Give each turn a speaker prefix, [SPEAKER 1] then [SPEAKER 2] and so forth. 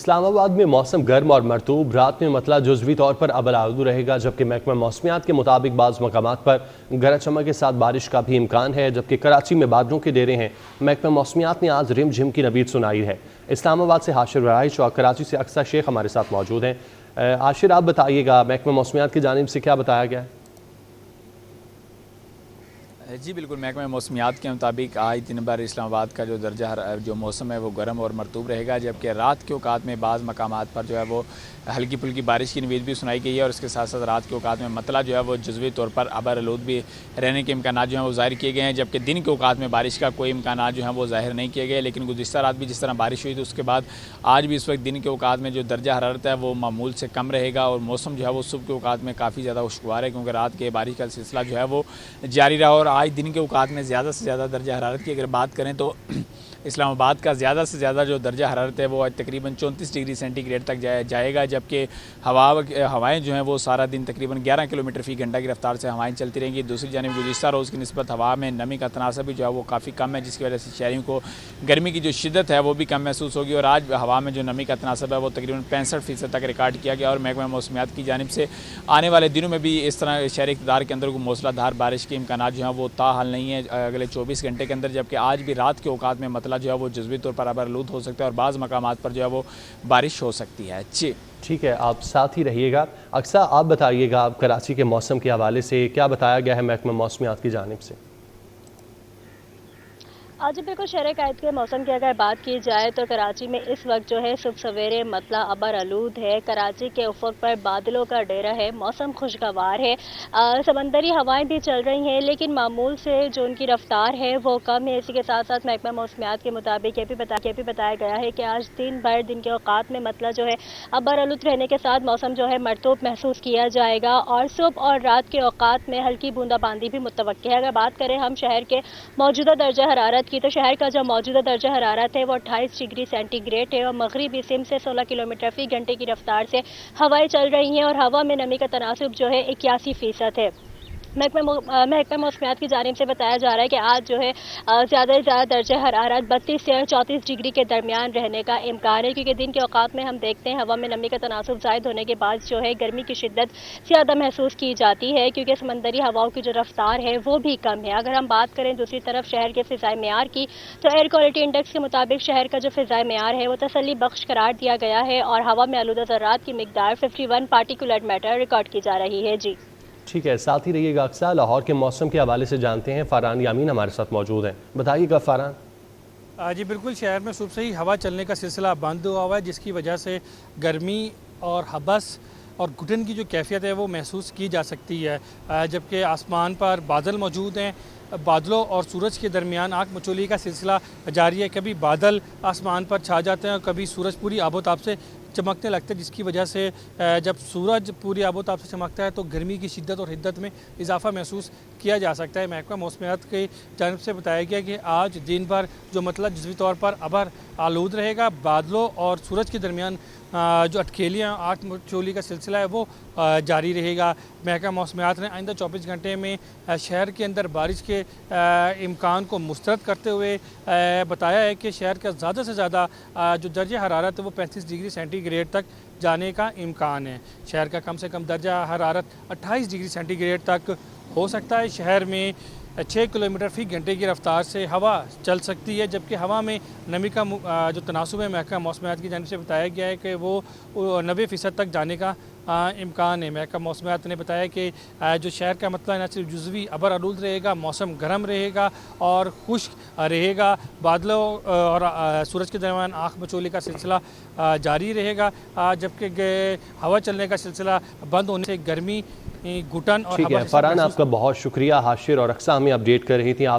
[SPEAKER 1] इस्लामाबाद में मौसम गर्म और मरतूब, रात में मतला जुज़वी तौर पर अबल-आलूद रहेगा, जबकि महकमा मौसमियात के मुताबिक बाज़ मकामात पर गरज चमक के साथ बारिश का भी इम्कान है। जबकि कराची में बादलों के डेरे हैं। महकमा मौसमियात ने आज रिम झिम की नवीद सुनाई है। इस्लामाबाद से हाशिर वराइश और कराची से अक्सर शेख हमारे साथ मौजूद हैं। हाशिर, आप बताइएगा महकमा मौसमियात की जानिब से क्या बताया गया है?
[SPEAKER 2] जी बिल्कुल, महकमा मौसमियात के मुताबिक आज दिन भर इस्लामाबाद का जो मौसम है वो गर्म और मरतूब रहेगा, जबकि रात के औकात में बाज़ मकामात पर जो है वो हल्की फुल्की बारिश की नवीद भी सुनाई गई है। और इसके साथ साथ रात के औकात में मतला जो है वो जुज़वी तौर पर अबर-आलूद भी रहने के इम्कान जो हैं वो ज़ाहिर किए गए हैं, जबकि दिन के औकात में बारिश का कोई इम्कान जो है वो ज़ाहिर नहीं किए गए। लेकिन गुज़िश्ता रात भी जिस तरह बारिश हुई तो उसके बाद आज भी इस वक्त दिन के औकात में जो दर्जा हरारत है वो मामूल से कम रहेगा और मौसम जो है वो सुबह के औकात में काफ़ी ज़्यादा खुशगवार है, क्योंकि रात के बारिश का सिलसिला जो है वो जारी रहा। और आज दिन के औकात में ज़्यादा से ज़्यादा दर्जा हरारत की अगर बात करें तो इस्लामाबाद का ज़्यादा से ज़्यादा जो दर्जा हरारत है वो आज तकरीबन 34 डिग्री सेंटीग्रेड तक जाएगा, जबकि हवाएं जो हैं वो सारा दिन तकरीबन 11 किलोमीटर फ़ी घंटा की रफ्तार से हवाएं चलती रहेंगी। दूसरी जानिब गुज़िश्ता रोज़ की निस्बत हवा में नमी का तनासब भी जो है वो काफ़ी कम है, जिसकी वजह से शहरियों को गर्मी की जो शिद्दत है वो भी कम महसूस होगी। और आज हवा में जो नमी का तनासब है वो तकरीबन 65% तक रिकॉर्ड किया गया। और महकमा मौसमियात की जानिब से आने वाले दिनों में भी इस तरह शहरी इक़्तिदार के अंदर को मूसलाधार बारिश के इम्कान जो हैं वो ताहाल नहीं है अगले 24 घंटे के अंदर, जबकि आज भी रात के औकात में मतला जो है वो जुज़वी तौर पर अबल-आलूद हो सकता है और बाज़ मकामात पर जो है वो बारिश हो सकती है। जी
[SPEAKER 1] ठीक है, आप साथ ही रहिएगा। अक्सा, आप बताइएगा, आप कराची के मौसम के हवाले से क्या बताया गया है महकमा मौसमियात की जानिब से?
[SPEAKER 3] आज बिल्कुल शहर कायद के मौसम की अगर बात की जाए तो कराची में इस वक्त जो है सुबह सवेरे मतला अबर आलूद है। कराची के उफक पर बादलों का डेरा है, मौसम खुशगवार है, समंदरी हवाएं भी चल रही हैं, लेकिन मामूल से जो उनकी रफ्तार है वो कम है। इसी के साथ साथ महकमा मौसमियात के मुताबिक ये भी बताया गया है कि आज दिन भर दिन के औकात में मतला जो है अबर आलूद रहने के साथ मौसम जो है मरतूब महसूस किया जाएगा और सुबह और रात के औकात में हल्की बूंदाबांदी भी मुतवक्की है। अगर बात करें हम शहर के मौजूदा दर्जा हरारत की तो शहर का जो मौजूदा दर्जा हरारत है वो 28 डिग्री सेंटीग्रेड है और मगरिबी सिम से 16 किलोमीटर फी घंटे की रफ्तार से हवाएं चल रही हैं और हवा में नमी का तनासुब जो है 81% है। महकमा मौसमियात की जानिब से बताया जा रहा है कि आज जो है ज़्यादा से ज़्यादा दर्जा हरारत 32 से 34 डिग्री के दरमियान रहने का इम्कान है, क्योंकि दिन के औकात में हम देखते हैं हवा में नमी का तनासुब ज़ायद होने के बाद जो है गर्मी की शिद्दत ज़्यादा महसूस की जाती है, क्योंकि समंदरी हवाओं की जो रफ्तार है वो भी कम है। अगर हम बात करें दूसरी तरफ शहर के फ़िज़ाई मेयार की तो एयर क्वालिटी इंडेक्स के मुताबिक शहर का जो फ़िज़ाई मेयार है वो तसल्ली बख्श करार दिया गया है और हवा में आलूदा ज़र्रात की मिकदार 51 पार्टिकुलर मैटर रिकॉर्ड की जा रही है। जी
[SPEAKER 1] ठीक है, साथ ही रहिएगा। अक्सा, लाहौर के मौसम के हवाले से जानते हैं, फ़रहान यामीन हमारे साथ मौजूद हैं। बताइएगा फ़रहान।
[SPEAKER 4] जी बिल्कुल, शहर में सुबह से ही हवा चलने का सिलसिला बंद हुआ हुआ है, जिसकी वजह से गर्मी और हबस और घुटन की जो कैफियत है वो महसूस की जा सकती है। जबकि आसमान पर बादल मौजूद हैं, बादलों और सूरज के दरमियान आग मचोली का सिलसिला जारी है। कभी बादल आसमान पर छा जाते हैं और कभी सूरज पूरी आबोताब से चमकने लगता है, जिसकी वजह से जब सूरज पूरी आबोताब से चमकता है तो गर्मी की शिद्दत और हिद्दत में इजाफा महसूस किया जा सकता है। महकमा मौसमियात की जानिब से बताया गया कि आज दिन भर जो मतलब जुज़वी तौर पर अबर आलूद रहेगा, बादलों और सूरज के दरमियान जो अटखेलियाँ आग मचोली का सिलसिला है वो जारी रहेगा। महकमा मौसमियात ने आइंदा 24 घंटे में शहर के अंदर बारिश के इम्कान को मुस्तरद करते हुए बताया है कि शहर का ज़्यादा से ज़्यादा जो दर्जा हरारत है वो 35 डिग्री सेंटीग्रेड तक जाने का इम्कान है। शहर का कम से कम दर्जा हरारत 28 डिग्री सेंटीग्रेड तक हो सकता है। शहर में 6 किलोमीटर फी घंटे की रफ्तार से हवा चल सकती है, जबकि हवा में नमी का जो तनासुब है महकमा मौसमियात की जानिब से बताया गया है कि वो 90% तक जाने का इम्कान है। महकमा मौसमियात ने बताया कि जो शहर का मतलब न सिर्फ जुज़वी अबर आलूद रहेगा, मौसम गर्म रहेगा और खुश्क रहेगा, बादलों और सूरज के दरमियान आँख मचोली का सिलसिला जारी रहेगा, जबकि हवा चलने का सिलसिला बंद होने से गर्मी घुटन और
[SPEAKER 1] ठीक है फ़रहान, आपका बहुत शुक्रिया। हाशिर और अक्सा हमें अपडेट कर रही थी।